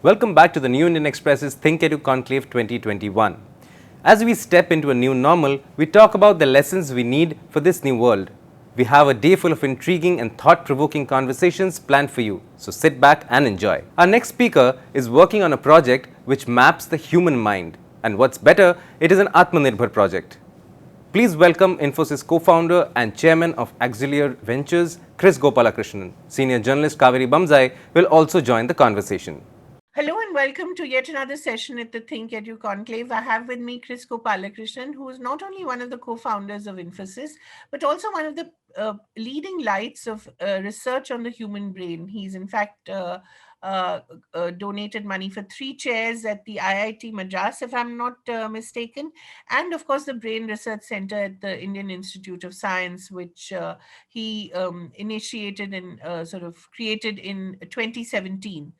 Welcome back to the New Indian Express's ThinkEdu Conclave 2021. As we step into a new normal, we talk about the lessons we need for this new world. We have a day full of intriguing and thought-provoking conversations planned for you, so sit back and enjoy. Our next speaker is working on a project which maps the human mind. And what's better, it is an Atmanirbhar project. Please welcome Infosys co-founder and chairman of Auxiliar Ventures, Kris Gopalakrishnan. Senior journalist Kaveri Bamzai will also join the conversation. Hello and welcome to yet another session at the ThinkEdu Conclave. I have with me Kris Gopalakrishnan, who is not only one of the co-founders of Infosys, but also one of the leading lights of research on the human brain. He's in fact donated money for 3 chairs at the IIT Madras, if I'm not mistaken, and of course the Brain Research Center at the Indian Institute of Science, which he initiated and sort of created in 2017.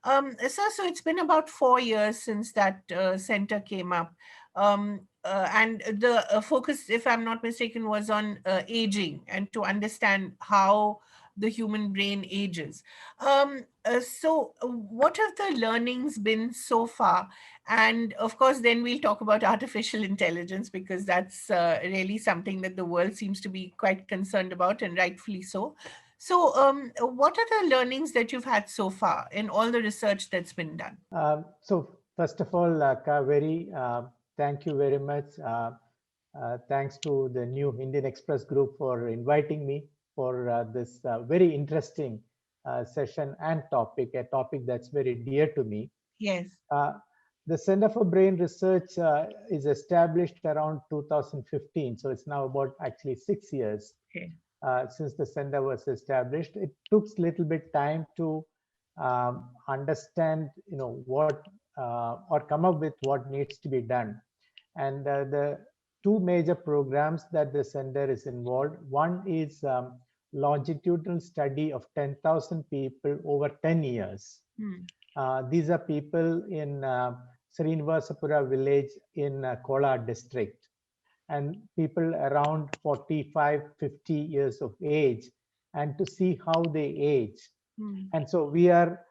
So it's been about 4 years since that center came up. And the focus, if I'm not mistaken, was on aging and to understand how the human brain ages. What have the learnings been so far? And of course, then we'll talk about artificial intelligence because that's really something that the world seems to be quite concerned about, and rightfully so. What are the learnings that you've had so far in all the research that's been done? So first of all, Kaveri, thank you very much. Thanks to the new Indian Express Group for inviting me for this very interesting session and topic, a topic that's very dear to me. Yes. Uh, the Center for Brain Research is established around 2015, so it's now about actually 6 years Okay. since the center was established. It took a little bit time to understand, what or come up with what needs to be done. And the two major programs that the center is involved. One is longitudinal study of 10,000 people over 10 years. Hmm. These are people in Srinivasapura village in Kolar district, and people around 45, 50 years of age, and to see how they age. Hmm. And so we are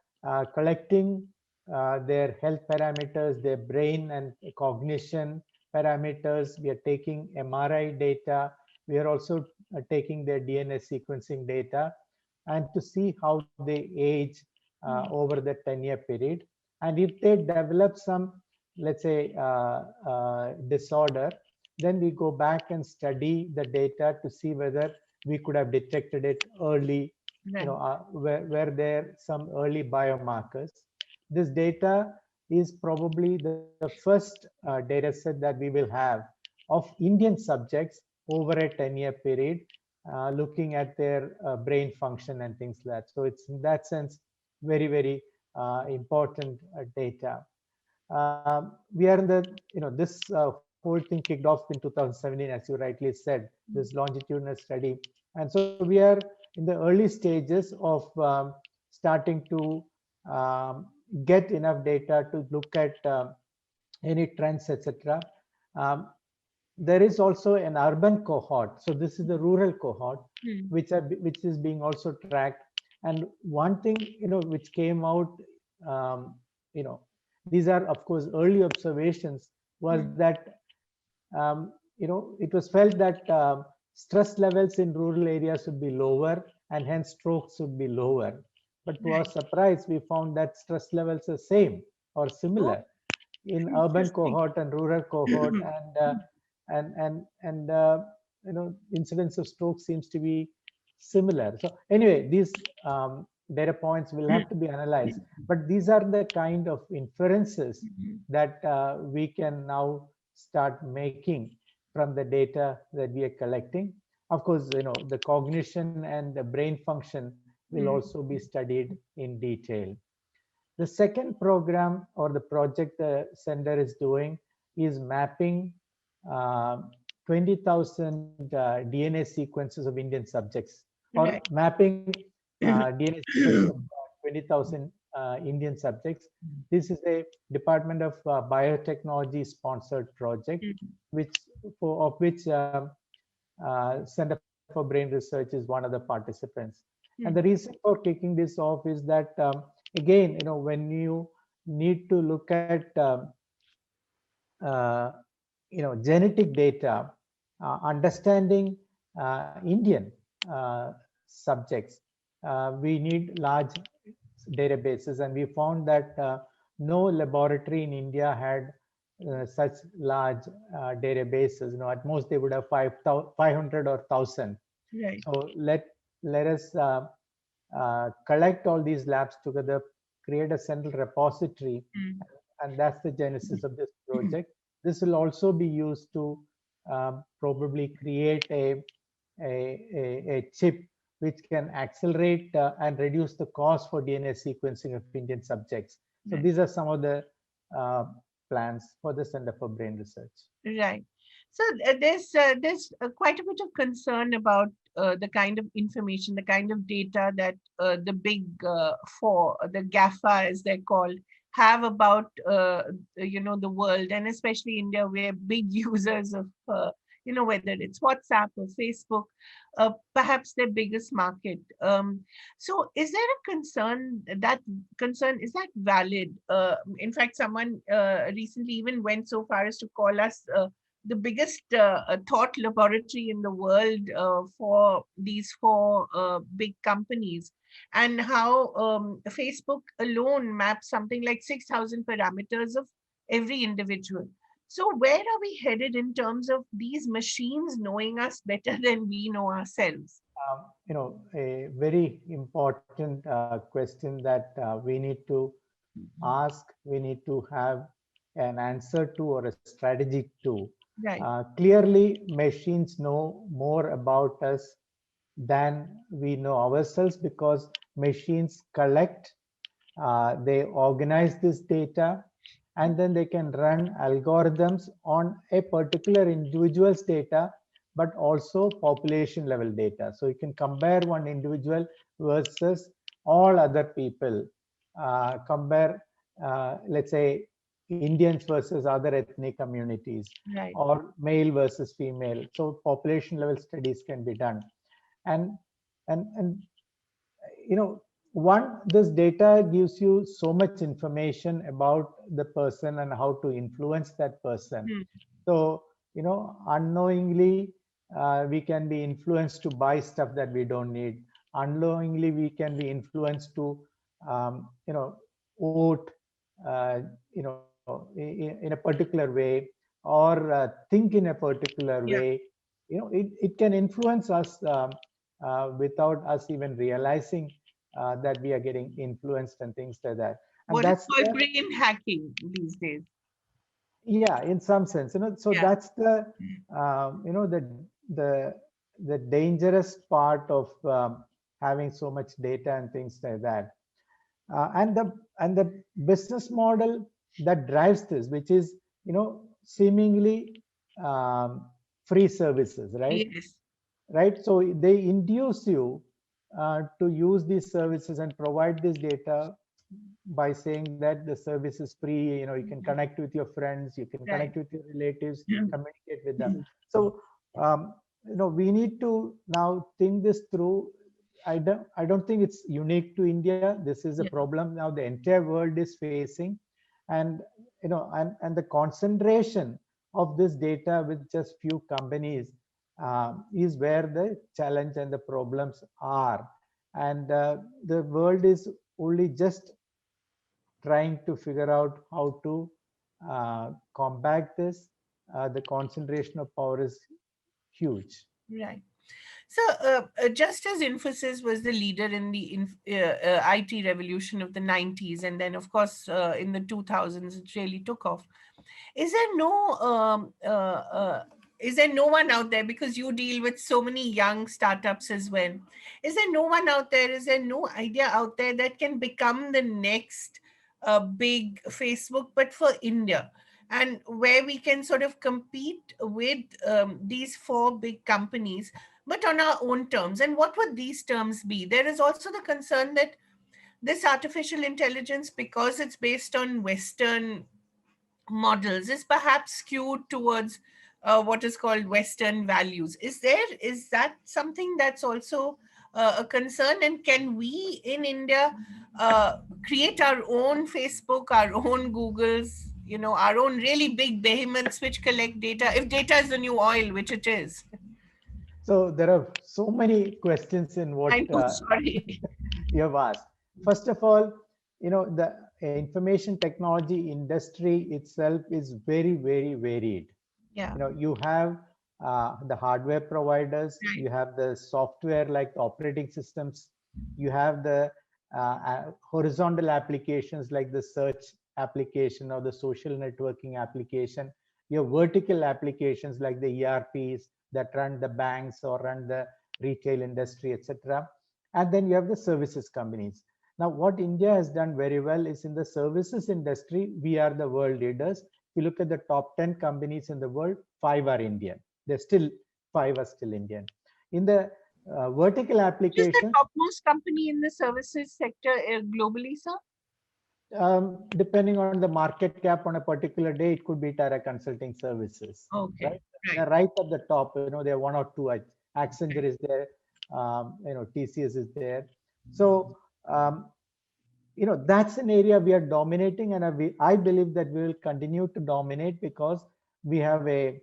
collecting their health parameters, their brain and cognition parameters. We are taking MRI data. We are also taking their DNA sequencing data, and to see how they age over the 10-year period. And if they develop some, let's say, disorder, then we go back and study the data to see whether we could have detected it early. Right. Were there some early biomarkers. This data is probably the first data set that we will have of Indian subjects over a 10-year period, looking at their brain function and things like that. So it's in that sense very, very important data. We are in the, this whole thing kicked off in 2017, as you rightly said, this longitudinal study. And so we are in the early stages of starting to get enough data to look at any trends, etc. Um, there is also an urban cohort. So this is the rural cohort, Hmm. which is being also tracked. And one thing, which came out, um, you know, these are of course early observations, was Hmm. that it was felt that stress levels in rural areas would be lower, and hence strokes would be lower. But to our Right. surprise, we found that stress levels are same or Oh, similar in urban interesting. cohort and rural cohort, and incidence of stroke seems to be similar. So anyway, these data points will have to be analyzed, but these are the kind of inferences that we can now start making from the data that we are collecting. Of course, the cognition and the brain function will Hmm. also be studied in detail. The second program or the project the center is doing is mapping uh, 20,000 DNA sequences of Indian subjects, or Right. mapping DNA sequences of 20,000 Indian subjects. This is a Department of Biotechnology sponsored project, which of which Center for Brain Research is one of the participants. And the Hmm. reason for kicking this off is that again, when you need to look at uh, genetic data, understanding Indian uh, subjects. We need large databases, and we found that no laboratory in India had such large databases. At most they would have 500 or 1,000. Right. So let us collect all these labs together, create a central repository, Mm. and that's the genesis of this project. This will also be used to probably create a chip which can accelerate and reduce the cost for DNA sequencing of Indian subjects. So Right. these are some of the uh, plans for the Center for Brain Research. Right. So there's quite a bit of concern about the kind of information, the kind of data that the big four, the GAFA as they're called, have about the world, and especially India. We're big users of whether it's WhatsApp or Facebook, perhaps their biggest market. So is there a concern? That concern, is that valid? In fact, someone recently even went so far as to call us the biggest thought laboratory in the world for these four big companies, and how Facebook alone maps something like 6,000 parameters of every individual. So where are we headed in terms of these machines knowing us better than we know ourselves? A very important question that we need to ask, we need to have an answer to or a strategy to. Right. Clearly, machines know more about us than we know ourselves because machines collect, they organize this data, and then they can run algorithms on a particular individual's data, but also population level data. So you can compare one individual versus all other people, compare, let's say, Indians versus other ethnic communities, Right. or male versus female. So population level studies can be done. And and one, this data gives you so much information about the person and how to influence that person. Hmm. So unknowingly we can be influenced to buy stuff that we don't need. Unknowingly we can be influenced to vote in a particular way, or think in a particular Yeah. way. It can influence us without us even realizing that we are getting influenced and things like that. And What is that's called the, brain hacking these days. yeah, in some sense, so Yeah. that's the the the dangerous part of having so much data and things like that. And the business model that drives this, which is seemingly um, free services, right? Yes. Right, so they induce you to use these services and provide this data by saying that the service is free. You can connect with your friends, you can Right. connect with your relatives, communicate with them. So we need to now think this through. I don't think it's unique to India. This is a Yeah. problem now the entire world is facing. And and the concentration of this data with just few companies is where the challenge and the problems are. And the world is only just trying to figure out how to combat this. The concentration of power is huge. Right. So, just as Infosys was the leader in the IT revolution of the 90s, and then, of course, in the 2000s, it really took off. Is there no is there no one out there, because you deal with so many young startups as well? Is there no one out there? Is there no idea out there that can become the next big Facebook, but for India? And where we can sort of compete with these four big companies, but on our own terms. And what would these terms be? There is also the concern that this artificial intelligence, because it's based on Western models, is perhaps skewed towards what is called Western values. Is that something that's also a concern? And can we in India create our own Facebook, our own Googles, our own really big behemoths which collect data, if data is the new oil, which it is. So there are so many questions in what I know, sorry. you have asked. First of all, the information technology industry itself is very, very varied. Yeah, You have the hardware providers, right. you have the software like the operating systems, you have the horizontal applications like the search application or the social networking application. You have vertical applications like the ERPs that run the banks or run the retail industry, etc. And then you have the services companies. Now, what India has done very well is in the services industry, we are the world leaders. If you look at the top 10 companies in the world, 5 are Indian. They're still 5 are still Indian. In the vertical Which is the applications, topmost company in the services sector globally, sir? depending on the market cap on a particular day, it could be Tara Consulting Services, Okay, right? right. They're right at the top. There are one or two. Accenture Right. is there. TCS is there. So that's an area we are dominating, and I believe that we will continue to dominate because we have a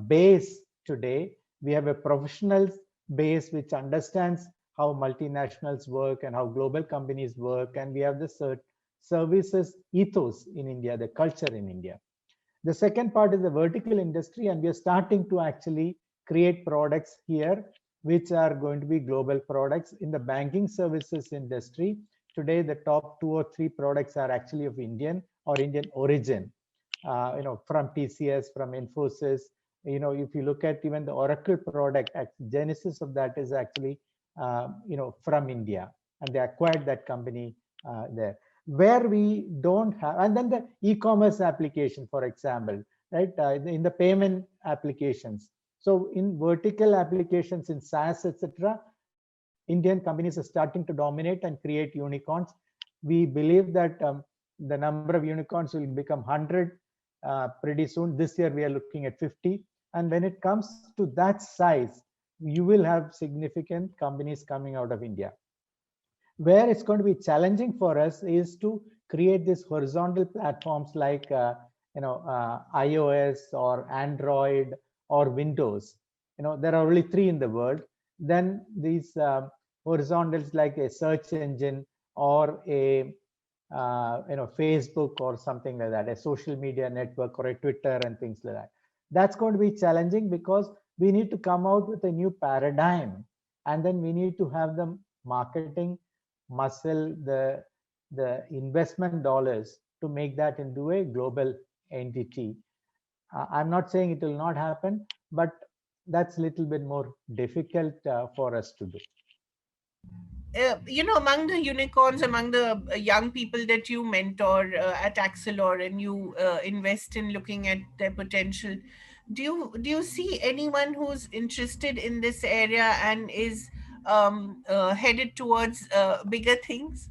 base today. We have a professional base which understands how multinationals work and how global companies work, and we have the services ethos in India, the culture in India. The second part is the vertical industry, and we are starting to actually create products here which are going to be global products. In the banking services industry, today the top 2 or 3 products are actually of Indian or Indian origin. From TCS, from Infosys. If you look at even the Oracle product, genesis of that is actually from India, and they acquired that company there. Where we don't have, and then the e-commerce application, for example, right? In the payment applications. So in vertical applications in SaaS, etc., Indian companies are starting to dominate and create unicorns. We believe that the number of unicorns will become 100 pretty soon. This year we are looking at 50. And when it comes to that size, you will have significant companies coming out of India. Where it's going to be challenging for us is to create these horizontal platforms like iOS or Android or Windows. There are only 3 in the world. Then these horizontals like a search engine or a Facebook or something like that, a social media network or a Twitter and things like that. That's going to be challenging because we need to come out with a new paradigm, and then we need to have the marketing muscle, the investment dollars to make that into a global entity. I'm not saying it will not happen, but that's a little bit more difficult for us to do. Among the unicorns, among the young people that you mentor at Axelor and you invest in looking at their potential, do you see anyone who's interested in this area and is headed towards bigger things?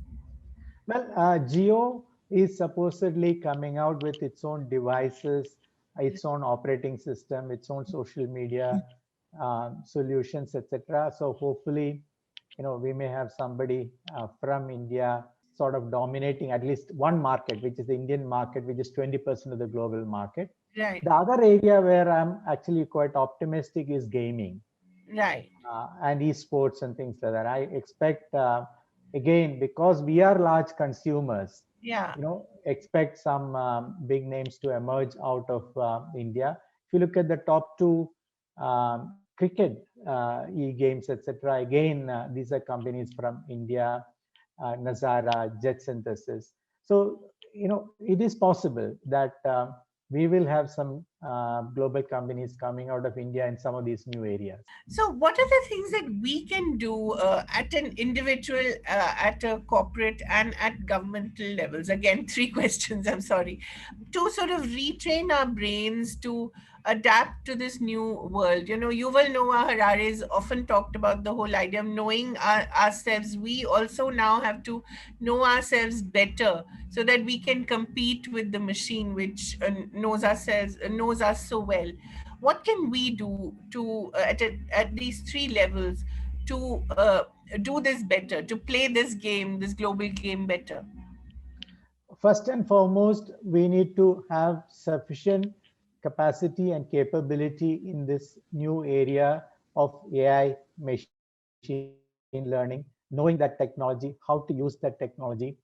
Well, Geo is supposedly coming out with its own devices, its own operating system, its own social media solutions, etc. So hopefully, we may have somebody from India sort of dominating at least one market, which is the Indian market, which is 20% of the global market. Right, The other area where I'm actually quite optimistic is gaming right. and esports and things like that. I expect, again, because we are large consumers, Yeah, expect some big names to emerge out of India. If you look at the top 2 cricket e-games, etc., again, these are companies from India, Nazara, Jet Synthesis. So, it is possible that we will have some global companies coming out of India in some of these new areas. so what are the things that we can do at an individual, at a corporate, and at governmental levels? Again, 3 questions, I'm sorry, to sort of retrain our brains to adapt to this new world. Yuval Noah Harari has often talked about the whole idea of knowing ourselves. We also now have to know ourselves better so that we can compete with the machine, which knows us so well. What can we do to at these 3 levels to do this better, to play this game, this global game better? First and foremost, we need to have sufficient capacity and capability in this new area of AI, machine learning, knowing that technology, how to use that technology,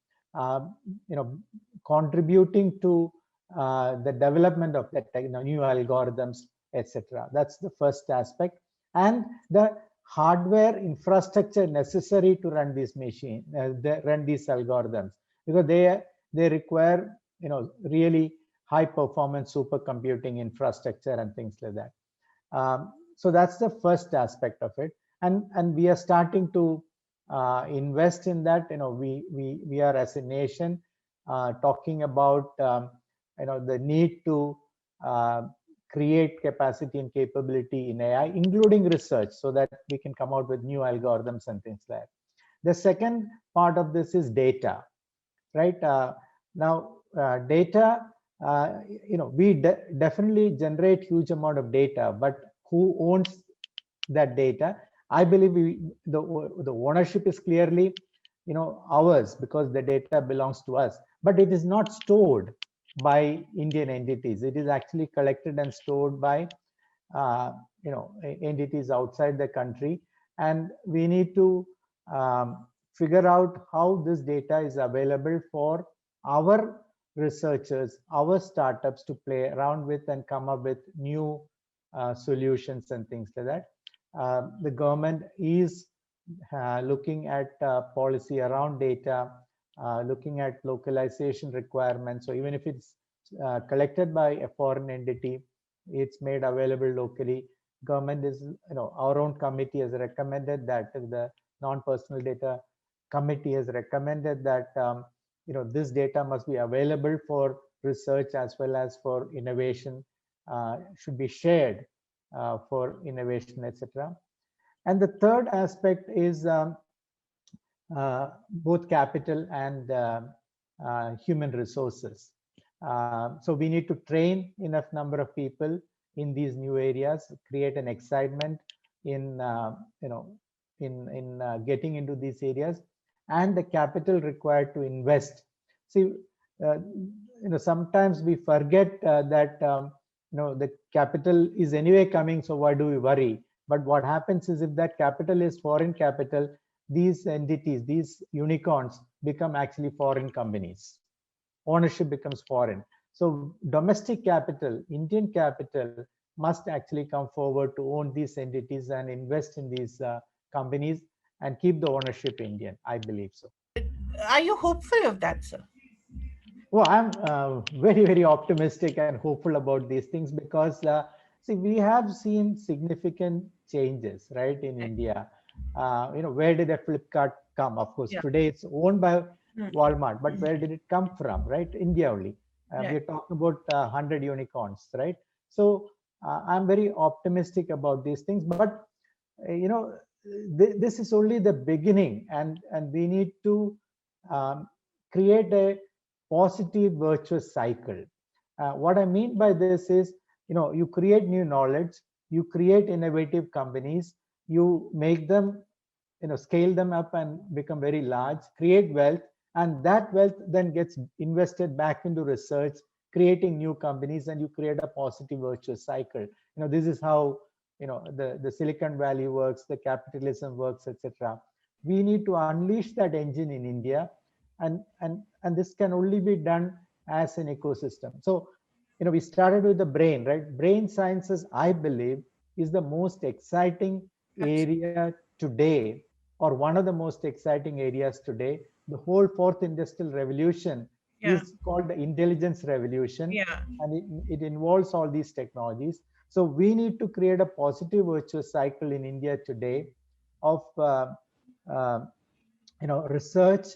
contributing to the development of that new algorithms, etc. That's the first aspect, and the hardware infrastructure necessary to run these run these algorithms, because they require really high performance supercomputing infrastructure and things like that. So that's the first aspect of it, and we are starting to invest in that. We are, as a nation, talking about the need to uh, create capacity and capability in AI, including research, so that we can come out with new algorithms and things like that. The second part of this is data, right? Now, data, we definitely generate huge amount of data, but who owns that data? I believe the ownership is clearly, ours, because the data belongs to us, but it is not stored by Indian entities. It is actually collected and stored by uh, entities outside the country, and we need to figure out how this data is available for our researchers, our startups to play around with and come up with new solutions and things like that. The government is looking at policy around data, looking at localization requirements. So even if it's collected by a foreign entity, it's made available locally. Government is, our own committee has recommended that, the non-personal data committee has recommended that this data must be available for research as well as for innovation, should be shared for innovation, etc. And the third aspect is both capital and human resources. So we need to train enough number of people in these new areas, create an excitement in getting into these areas, and the capital required to invest. See, sometimes we forget that the capital is anyway coming, so why do we worry? But what happens is, if that capital is foreign capital, these entities, these unicorns, become actually foreign companies. Ownership becomes foreign. So domestic capital, Indian capital, must actually come forward to own these entities and invest in these companies and keep the ownership Indian. I believe so. Are you hopeful of that, sir? Well, I'm very, very optimistic and hopeful about these things, because see, we have seen significant changes, right, in India. Where did a Flipkart come? Of course, Yeah. today it's owned by Mm. Walmart, but where did it come from? Right, India only. Right. We're talking about 100 unicorns, right? So I'm very optimistic about these things, but this is only the beginning, and we need to um, create a positive virtuous cycle. What I mean by this is, you create new knowledge, you create innovative companies, you make them, scale them up and become very large, create wealth, and that wealth then gets invested back into research, creating new companies, and you create a positive virtuous cycle. This is how the Silicon Valley works, the capitalism works, etc. We need to unleash that engine in India, and this can only be done as an ecosystem. So we started with the brain, right? Brain sciences, I believe, is the most exciting area today, or one of the most exciting areas today. The whole fourth industrial revolution Yeah. is called the intelligence revolution, Yeah. and it involves all these technologies. So we need to create a positive virtuous cycle in India today of uh, research,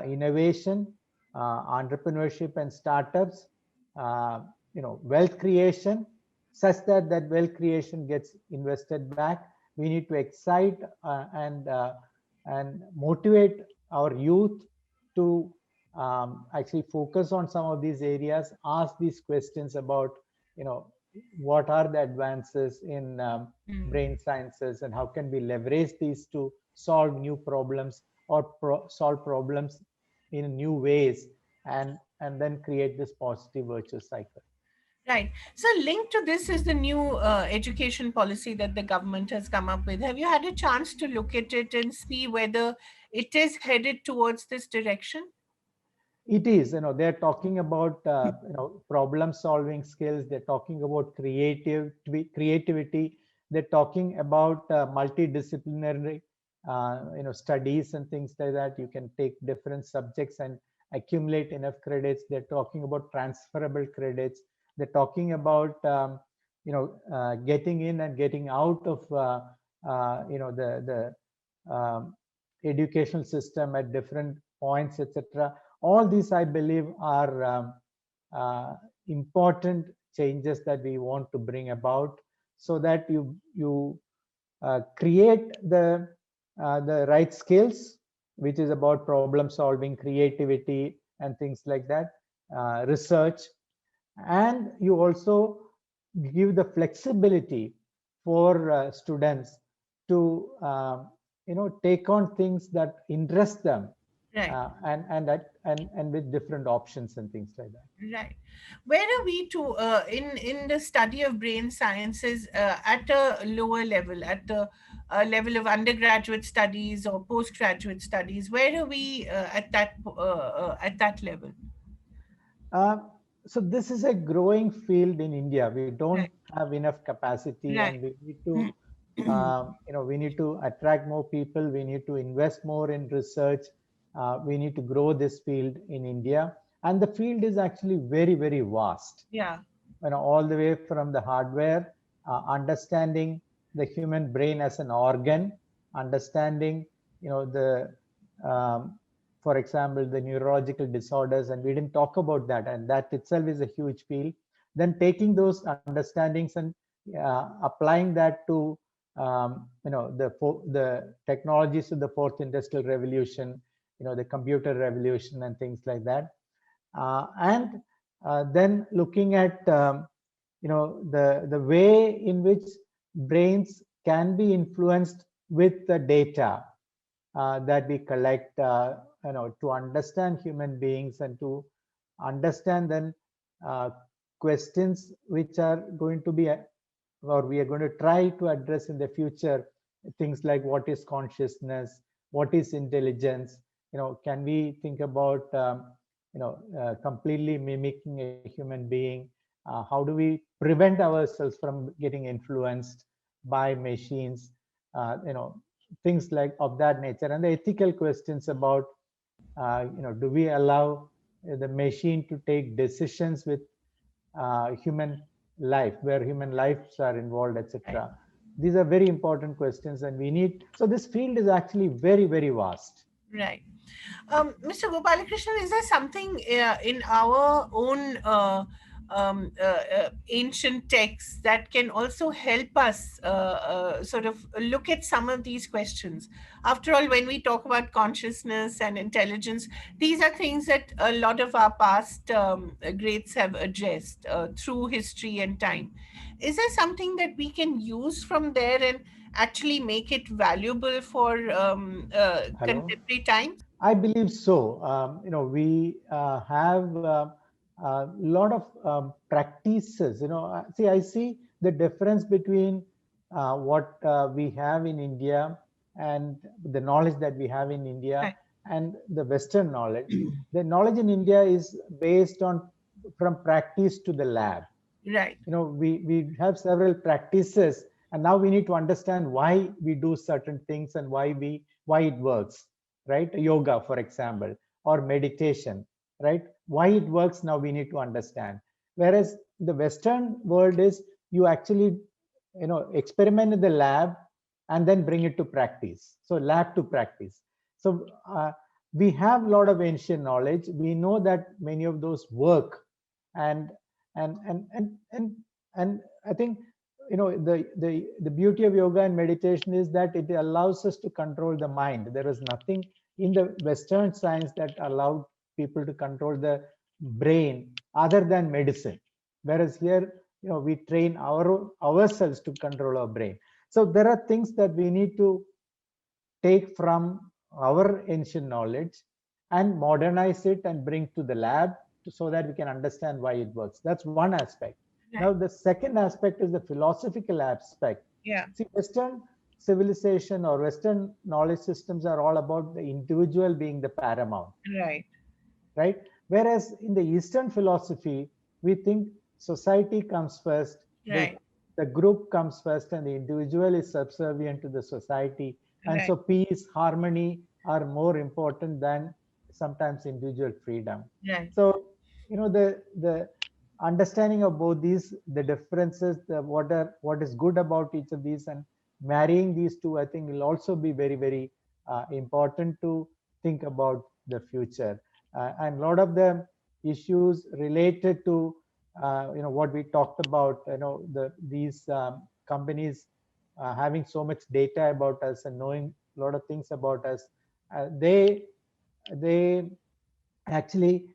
innovation, entrepreneurship and startups, wealth creation, such that that wealth creation gets invested back. We need to excite and motivate our youth to actually focus on some of these areas, ask these questions about what are the advances in brain sciences, and how can we leverage these to solve new problems or solve problems in new ways, and then create this positive virtuous cycle. Right. So, linked to this is the new education policy that the government has come up with. Have you had a chance to look at it and see whether it is headed towards this direction? It is, they're talking about problem solving skills. They're talking about creativity. They're talking about multidisciplinary studies and things like that. You can take different subjects and accumulate enough credits. They're talking about transferable credits. They're talking about getting in and getting out of the educational system at different points, etc. All these, I believe, are important changes that we want to bring about, so that you create the right skills, which is about problem solving, creativity, and things like that, research, and you also give the flexibility for students to take on things that interest them, Right. and with different options and things like that. Right. Where are we to in the study of brain sciences at a lower level, at the level of undergraduate studies or postgraduate studies? Where are we at that level? Uh, so this is a growing field in India. We don't Right. have enough capacity, Right. and we need to, we need to attract more people. We need to invest more in research. We need to grow this field in India, and the field is actually very, very vast. Yeah. All the way from the hardware, understanding the human brain as an organ, understanding the for example, the neurological disorders, and we didn't talk about that, and that itself is a huge field. Then taking those understandings and applying that to the technologies of the fourth industrial revolution, the computer revolution and things like that, and then looking at the way in which brains can be influenced with the data that we collect, to understand human beings, and to understand then uh, questions which are going to be or we are going to try to address in the future, things like what is consciousness, what is intelligence, can we think about completely mimicking a human being, how do we prevent ourselves from getting influenced by machines, things like of that nature, and the ethical questions about do we allow the machine to take decisions with human life, where human lives are involved, Right. etc. These are very important questions, and we need, so this field is actually very, very vast. Right. Mr. Gopalakrishnan, is there something in our own ancient texts that can also help us sort of look at some of these questions? After all, when we talk about consciousness and intelligence, these are things that a lot of our past greats have addressed through history and time. Is there something that we can use from there and actually make it valuable for Hello. contemporary times? I believe so. We have a lot of practices. See, I see the difference between what we have in India and the knowledge that we have in India Right. and the Western knowledge. The knowledge in India is based on from practice to the lab. Right. We have several practices, and now we need to understand why we do certain things and why it works, right? Yoga, for example, or meditation, right? Why it works, now we need to understand. Whereas the Western world is, you actually experiment in the lab and then bring it to practice. So lab to practice. So we have a lot of ancient knowledge. We know that many of those work, and and and and and, and I think the beauty of yoga and meditation is that it allows us to control the mind. There is nothing in the Western science that allowed people to control the brain other than medicine. Whereas here, we train ourselves to control our brain. So there are things that we need to take from our ancient knowledge and modernize it and bring to the lab so that we can understand why it works. That's one aspect. Now, Right. the second aspect is the philosophical aspect. Yeah. See, Western civilization or Western knowledge systems are all about the individual being the paramount, Right. right? Whereas in the Eastern philosophy, we think society comes first, Right. the group comes first, and the individual is subservient to the society. And Right. so peace, harmony are more important than sometimes individual freedom. Right. So, the understanding of both these, the differences, what is good about each of these, and marrying these two, I think will also be very, very important to think about the future. And a lot of the issues related to what we talked about, these companies having so much data about us and knowing a lot of things about us, they actually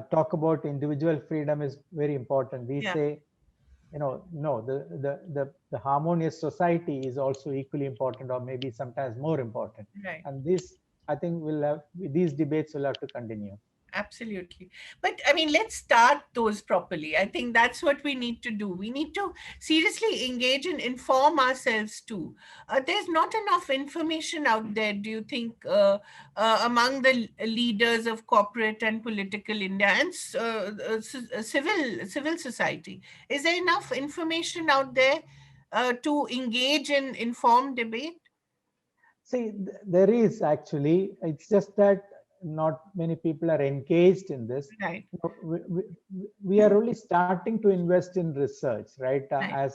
talk about individual freedom is very important. We Yeah. say, no, the harmonious society is also equally important, or maybe sometimes more important. Right. And this, I think, will have these debates will have to continue. Absolutely. But I mean, let's start those properly. I think that's what we need to do. We need to seriously engage and inform ourselves too. There's not enough information out there, do you think, among the leaders of corporate and political India and civil society? Is there enough information out there to engage in informed debate? See, there is actually, it's just that not many people are engaged in this. Right. We are only starting to invest in research, right? Right.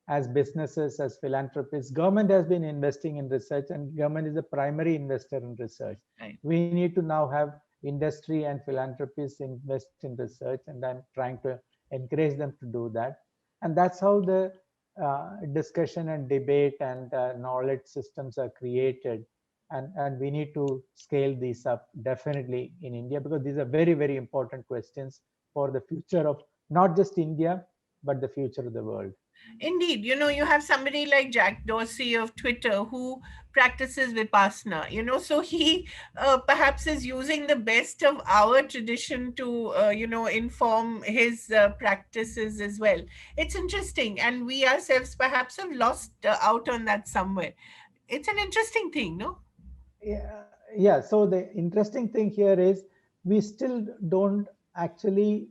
As businesses, as philanthropists, government has been investing in research, and government is a primary investor in research. Right. We need to now have industry and philanthropists invest in research, and I'm trying to encourage them to do that. And that's how the discussion and debate and knowledge systems are created. And we need to scale these up definitely in India, because these are very, very important questions for the future of not just India, but the future of the world. Indeed, you have somebody like Jack Dorsey of Twitter who practices Vipassana, so he perhaps is using the best of our tradition to, inform his practices as well. It's interesting. And we ourselves perhaps have lost out on that somewhere. It's an interesting thing, no? Yeah. So the interesting thing here is we still don't actually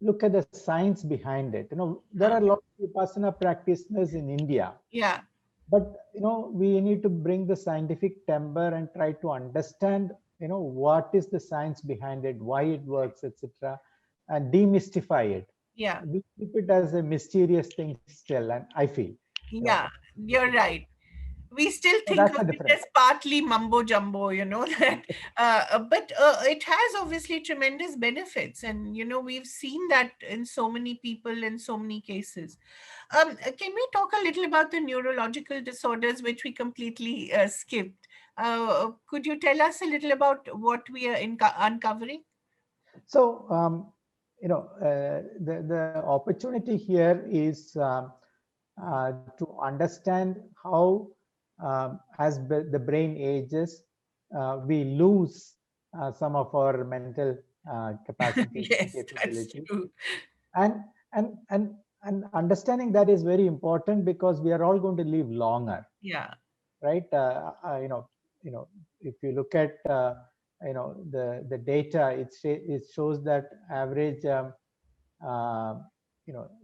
look at the science behind it. There are Huh. a lot of Vipassana practitioners in India, Yeah. but we need to bring the scientific timbre and try to understand what is the science behind it, why it works, etc., and demystify it. Yeah. We keep it as a mysterious thing still, and I feel you know Yeah. You're right. We still so think that's of the it difference. as partly mumbo jumbo, that, but it has obviously tremendous benefits, and we've seen that in so many people in so many cases. Can we talk a little about the neurological disorders, which we completely skipped? Could you tell us a little about what we are uncovering? So the opportunity here is to understand how, as the brain ages, we lose some of our mental capacities and Yes, that's capabilities, true. and and and and understanding that is very important, because we are all going to live longer, Yeah. right? If you look at the data, it shows that average uh,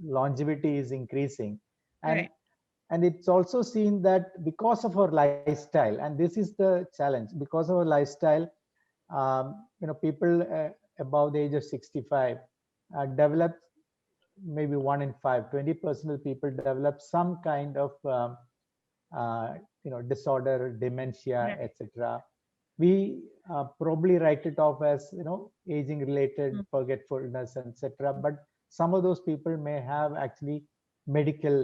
longevity is increasing, and Right. and it's also seen that because of our lifestyle, and this is the challenge, because of our lifestyle, people above the age of 65 develop, maybe 1 in 5, 20% of people develop some kind of disorder, dementia, Right. etc. We probably write it off as aging related Mm. forgetfulness, etc. But some of those people may have actually medical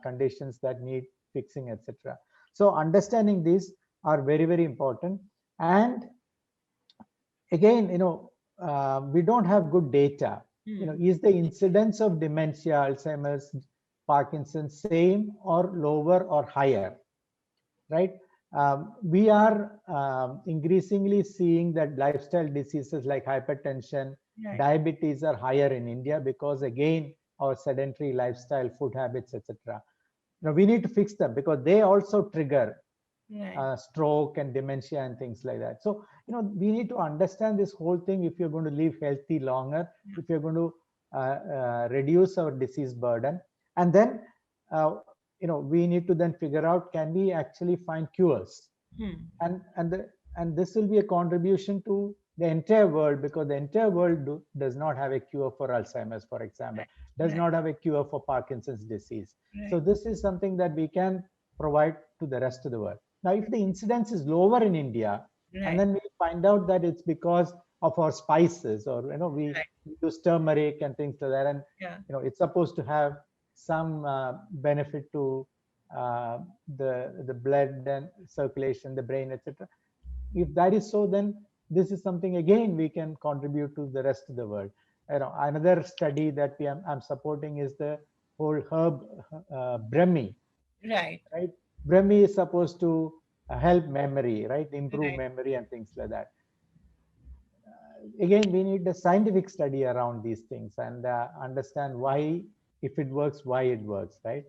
conditions that need fixing, etc. So understanding these are very, very important. And again, we don't have good data. is the incidence of dementia, Alzheimer's, Parkinson's same or lower or higher, right? We are increasingly seeing that lifestyle diseases like hypertension, Right. diabetes are higher in India because again, our sedentary lifestyle, food habits, etc. Now we need to fix them because they also trigger Right. stroke and dementia and things like that. So, we need to understand this whole thing if you're going to live healthy longer, if you're going to reduce our disease burden. And then, uh, we need to then figure out, can we actually find cures? Hmm. And this will be a contribution to the entire world, because the entire world does not have a cure for Alzheimer's, for example, Right. does Right. not have a cure for Parkinson's disease. So Right. this is something that we can provide to the rest of the world. Now, if the incidence is lower in India, and Right. then we find out that it's because of our spices, or we Right. use turmeric and things like that, and Yeah. it's supposed to have some benefit to the blood and circulation, the brain, etc. If that is so, then this is something again we can contribute to the rest of the world. Another study that I'm supporting is the whole herb brahmi, Right. right? Brahmi is supposed to help memory, right? Improve Right. memory and things like that. Again, we need a scientific study around these things and understand why, if it works, why it works, right?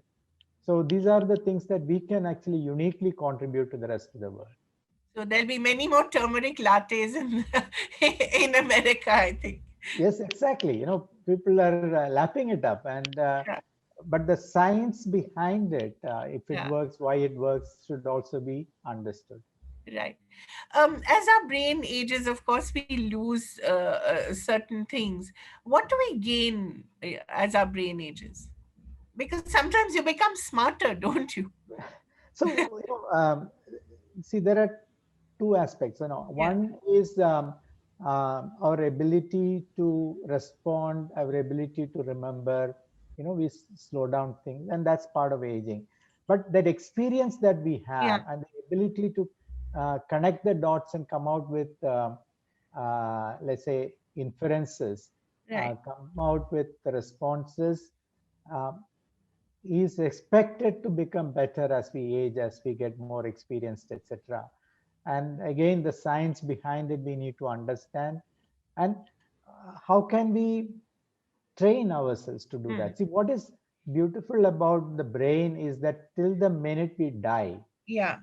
So these are the things that we can actually uniquely contribute to the rest of the world. So there'll be many more turmeric lattes in in America, I think. Yes, exactly. People are lapping it up, and Yeah. but the science behind it, if it Yeah. works, why it works, should also be understood. Right. As our brain ages, of course, we lose certain things. What do we gain as our brain ages? Because sometimes you become smarter, don't you? So, see, there are two aspects. Yeah. One is our ability to respond, our ability to remember. We slow down things, and that's part of aging. But that experience that we Yeah. have and the ability to connect the dots and come out with, let's say, inferences, Right. come out with the responses. Um, is expected to become better as we age, as we get more experienced, etc. And again, the science behind it we need to understand. And how can we train ourselves to do Hmm. that? See, what is beautiful about the brain is that till the minute we die, Yeah.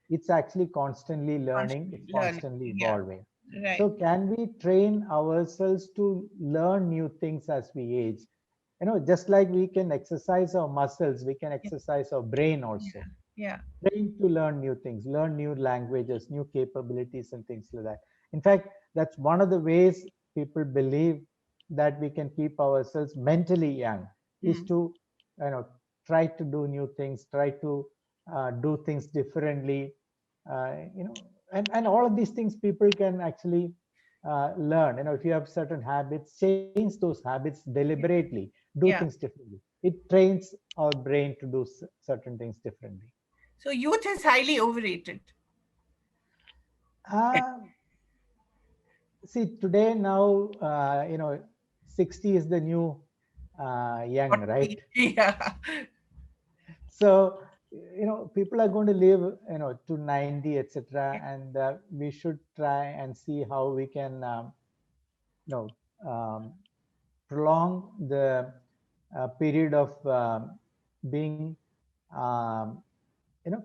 it's actually constantly learning, Constantly it's learning. constantly Yeah. evolving. So Right. can we train ourselves to learn new things as we age? Just like we can exercise our muscles, we can Yeah. exercise our brain also. Yeah. Yeah. Train to learn new things, learn new languages, new capabilities, and things like that. In fact, that's one of the ways people believe that we can keep ourselves mentally young, is Hmm. to, try to do new things, try to do things differently, and all of these things people can actually learn. If you have certain habits, change those habits deliberately, do things Yeah. differently. It trains our brain to do certain things differently. So youth is highly overrated. Uh, See, today now, 60 is the new young, What right? yeah. So, people are going to live, to 90, etc. And we should try and see how we can, you know, um, prolong the period of being, um, you know,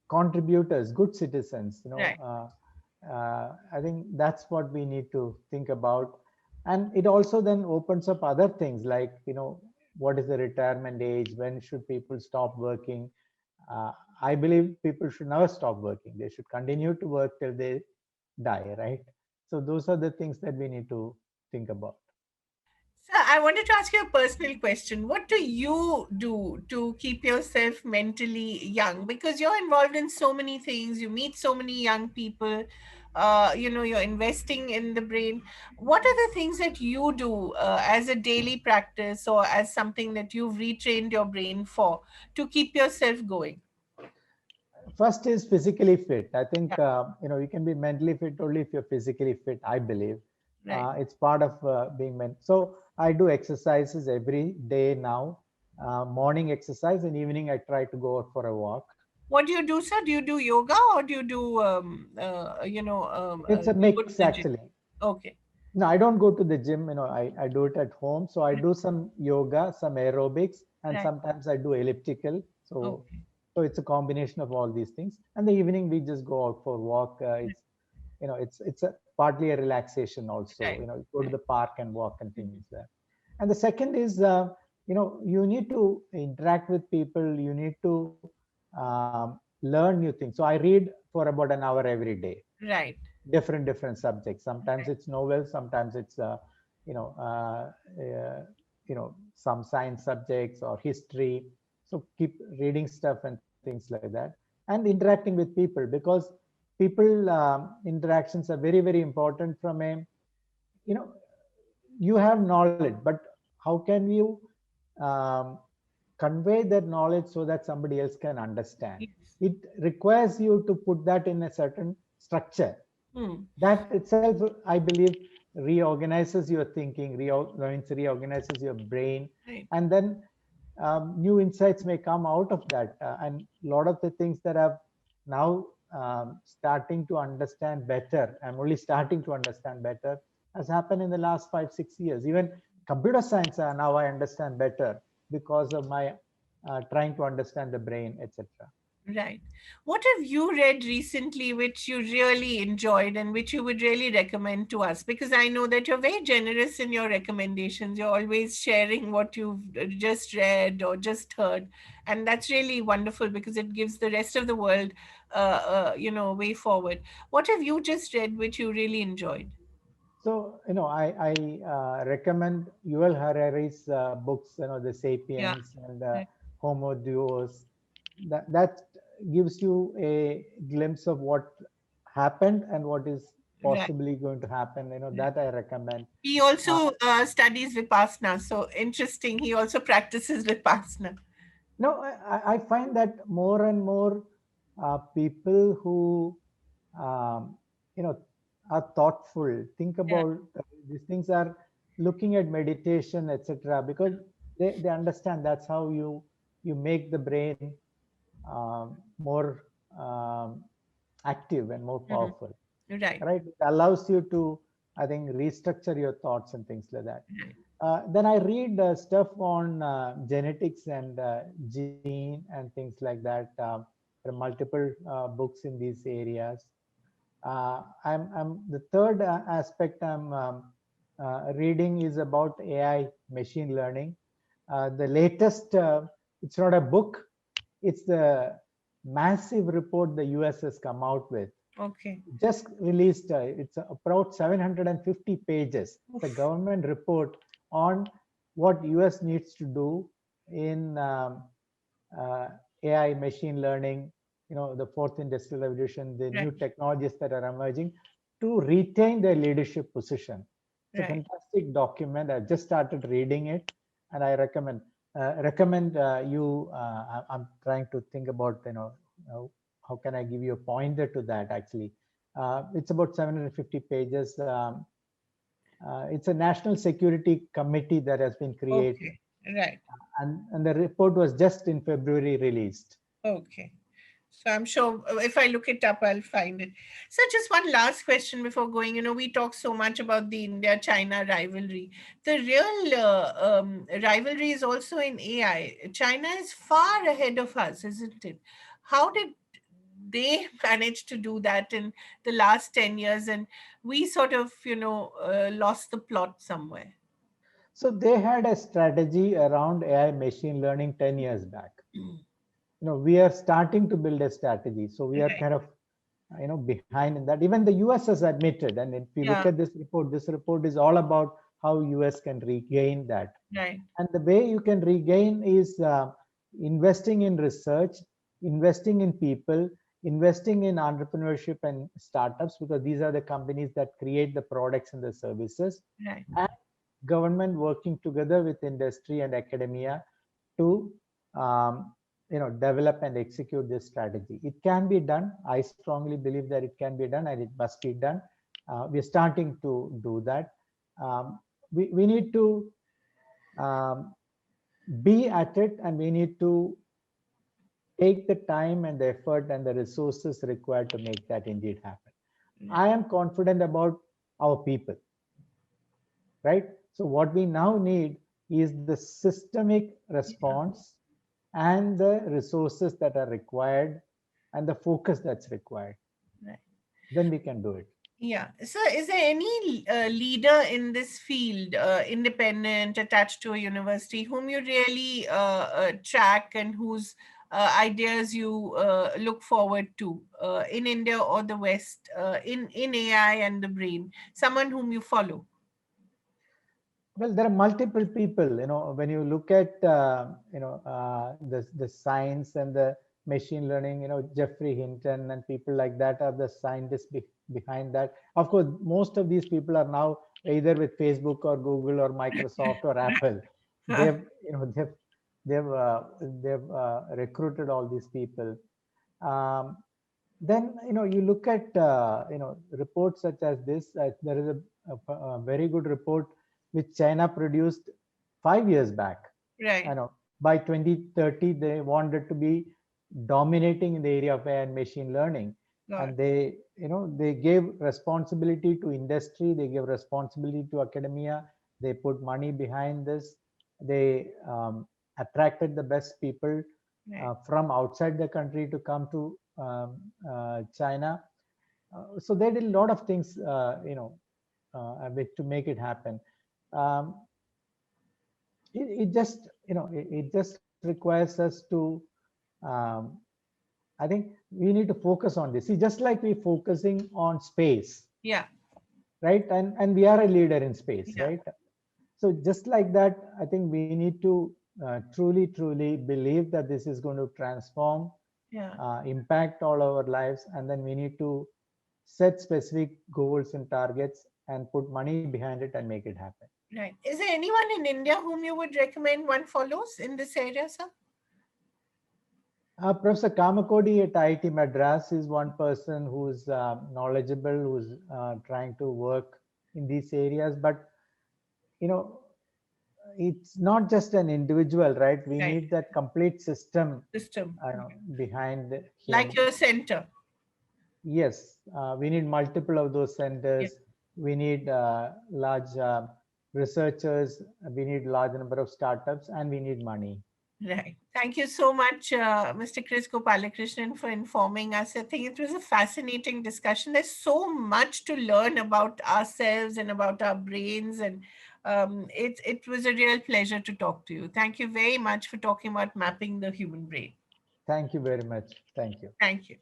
contributors, good citizens. Right. I think that's what we need to think about, and it also then opens up other things like, what is the retirement age? When should people stop working? Uh, I believe people should never stop working. They should continue to work till they die, right? So those are the things that we need to think about. So I wanted to ask you a personal question. What do you do to keep yourself mentally young? Because you're involved in so many things, you meet so many young people, you're investing in the brain. What are the things that you do as a daily practice or as something that you've retrained your brain for to keep yourself going? First is physically fit. I Yeah. think you can be mentally fit only if you're physically fit, I believe. Right. It's part of being meant. So I do exercises every day now. Morning exercise and evening I try to go out for a walk. What do you do, sir? Do you do yoga or do you do, It's a do you go to mix the gym? actually. Okay. No, I don't go to the gym. I do it at home. So I do some yoga, some aerobics, and Right. sometimes I do elliptical. Okay. So it's a combination of all these things. And the evening we just go out for walk. It's a partly a relaxation also. Right. Go to Right. the park and walk and things there. And the second is, you need to interact with people. You need to learn new things. So I read for about an hour every day, Right. different subjects. Sometimes it's novels, sometimes it's you know uh, uh, some science subjects or history. So keep reading stuff and things like that, and interacting with people, because people interactions are very important. From a you know you have knowledge, but how can you um, convey that knowledge so that somebody else can understand? Yes. It requires you to put that in a certain structure. Hmm. That itself, I believe, reorganizes your thinking, reorganizes your brain, Right. and then new insights may come out of that. And a lot of the things that I've now starting to understand better, I'm only starting to understand better, has happened in the last 5 6 years. Even computer science, now I understand better because of my trying to understand the brain, etc. Right. What have you read recently which you really enjoyed and which you would really recommend to us? Because I know that you're very generous in your recommendations. You're always sharing what you've just read or just heard. And that's really wonderful because it gives the rest of the world, way forward. What have you just read which you really enjoyed? So, I recommend Yuval Harari's books, The Yeah. Sapiens and Right. Homo Deus. That gives you a glimpse of what happened and what is Right. possibly going to happen. Right. That I recommend. He Uh, also studies Vipassana. So interesting. He also practices Vipassana. no, I find that more and more people who um, you know are thoughtful, think Yeah. about these things, are looking at meditation, etc., because they understand that's how you make the brain more active and more Mhm. powerful, Right. right? It allows you to, I think, restructure your thoughts and things like that. Right. Then I read stuff on genetics and gene and things like that. There are multiple books in these areas. I'm the third aspect I'm reading is about AI, machine learning. The latest, it's not a book, it's the massive report the US has come out with. Okay. Just released, it's about 750 pages. It's a Oof. government report on what US needs to do in uh, AI, machine learning, the fourth industrial revolution, the Right. new technologies that are emerging to retain their leadership position. It's a Right. fantastic document. I just started reading it, and I recommend you. I'm trying to think about how can I give you a pointer to that. Actually, it's about 750 pages. It's a national security committee that has been created, Okay. Right. and the report was just in February released. Okay. So I'm sure if I look it up, I'll find it. So just one last question before going. We talk so much about the India-China rivalry. The real rivalry is also in AI. China is far ahead of us, isn't it? How did they manage to do that in the last 10 years and we sort of, lost the plot somewhere? So they had a strategy around AI machine learning 10 years back. We are starting to build a strategy. So we are Right. kind of, behind in that. Even the US has admitted, and if you look Yeah. at this report is all about how US can regain that. Right. And the way you can regain is investing in research, investing in people, investing in entrepreneurship and startups, because these are the companies that create the products and the services, Right. and government working together with industry and academia to develop and execute this strategy. It can be done. I strongly believe that it can be done and it must be done. we're starting to do that. We need to um, be at it, and we need to take the time and the effort and the resources required to make that indeed happen. I am confident about our people, right? So what we now need is the systemic response and the resources that are required and the focus that's required. Right. Then we can do it. Yeah. So, is there any leader in this field, independent, attached to a university, whom you really track and whose ideas you look forward to in India or the West, in AI and the brain? Someone whom you follow? Well, there are multiple people. When you look at the science and the machine learning, Jeffrey Hinton and people like that are the scientists behind that. Of course, most of these people are now either with Facebook or Google or Microsoft or Apple. They've recruited all these people. Then you look at reports such as this. There is a very good report which China produced 5 years back. Right. By 2030 they wanted to be dominating in the area of AI and machine learning. And they gave responsibility to industry, they gave responsibility to academia, they put money behind this, they attracted the best people from outside the country to come to China. So they did a lot of things to make it happen. It just requires us to I think we need to focus on this. See, just like we're focusing on space, right, and we are a leader in space, right? So just like that, I think we need to truly believe that this is going to transform, impact all our lives, and then we need to set specific goals and targets and put money behind it and make it happen. Right. Is there anyone in India whom you would recommend one follows in this area, sir? Professor Kamakodi at IIT Madras is one person who's knowledgeable, who's trying to work in these areas. But it's not just an individual, right? We need that complete system behind him. Like your center. Yes, we need multiple of those centers. We need large researchers. We need large number of startups, and we need money. Right. Thank you so much, Mr. Kris Gopalakrishnan, for informing us. I think it was a fascinating discussion. There's so much to learn about ourselves and about our brains, and it was a real pleasure to talk to you. Thank you very much for talking about mapping the human brain. Thank you very much. Thank you. Thank you.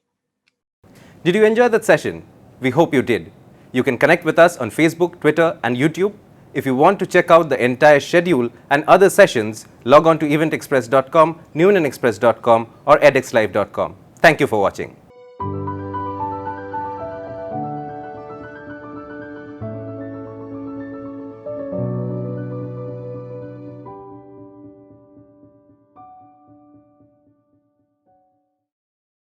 Did you enjoy that session? We hope you did. You can connect with us on Facebook, Twitter, and YouTube. If you want to check out the entire schedule and other sessions, log on to eventexpress.com, newnanexpress.com, or edxlive.com. Thank you for watching.